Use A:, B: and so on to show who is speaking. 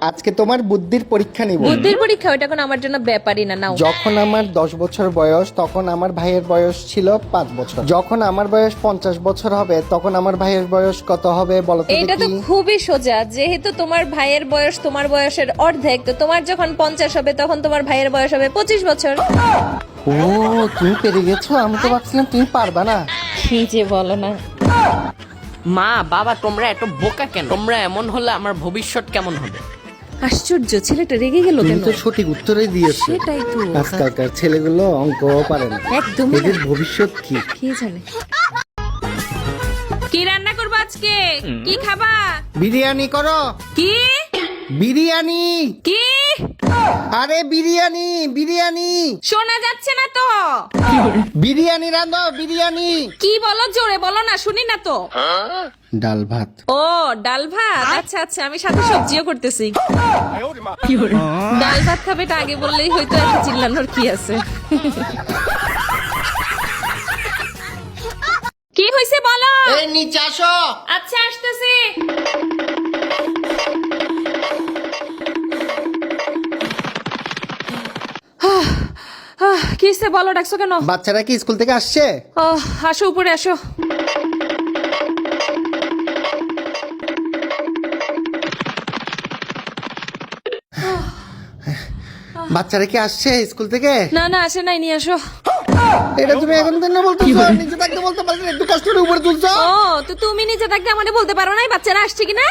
A: আজকে তোমার বুদ্ধির পরীক্ষা নিব।
B: বুদ্ধির পরীক্ষা? ওইটা কোনো আমার জন্য ব্যাপারই না। নাও।
A: যখন আমার 10 বছর বয়স তখন আমার ভাইয়ের বয়স ছিল 5 বছর। যখন আমার বয়স 50 বছর হবে তখন আমার ভাইয়ের বয়স কত হবে বলো তো
B: এটা তো
A: দেখি।
B: খুবই সোজা। যেহেতু তোমার ভাইয়ের বয়স তোমার বয়সের অর্ধেক, তো তোমার যখন 50 হবে তখন তোমার ভাইয়ের বয়স হবে 25 বছর।
A: ও তুমি পেরে গেছো, আমি তো ভাবছিলাম তুমি পারবা না।
B: কি যে বলো না।
C: মা বাবা তোমরা এত বোকা কেন? তোমরা এমন হলে আমার ভবিষ্যৎ কেমন হবে?
B: আশ্চর্য, ছেলেটা রেগে গেল
A: তুমি
B: কেন?
A: তো সঠিক উত্তরই দিয়েছো।
B: সেটাই তো।
A: আজকালকার ছেলেগুলো অঙ্কও পারে না,
B: একদমই
A: এদের
B: না।
A: ভবিষ্যৎ কি
B: কে জানে। কি রান্না করবো আজকে? কি খাবা?
A: বিরিয়ানি করো।
B: কি
A: বিরিয়ানি।
B: কি
A: আরে বিরিয়ানি বিরিয়ানি
B: শোনা যাচ্ছে না তো।
A: বিরিয়ানি রাঁধো বিরিয়ানি।
B: কি বলো, জোরে বলো না, শুনি না তো।
A: ডাল ভাত।
B: ও ডাল ভাত, আচ্ছা আচ্ছা, আমি সাথে সবজিও করতেছি। ডাল ভাত খাবে, এটা আগে বললেই হয়তো, এত চিল্লানোর কি আছে? কি হয়েছে বলো।
A: এই নিচে আসো।
B: আচ্ছা আসতেছি। কি হয়েছে বলো, ডাকছো কেন?
A: বাচ্চারা কি স্কুল থেকে আসছে?
B: আসো উপরে আসো।
A: বাচ্চারা কি আসছে স্কুল থেকে?
B: না না আসে নাই, নিয়ে আসো।
A: এটা তুমি এখন কেন বলতেছো? নিচে থাকতে বলতে পারলে একটু কষ্ট করে উপরে তুলছো।
B: ও তো তুমি নিচে থাকতে আমাদের বলতে পারো নাই বাচ্চারা আসছে কিনা?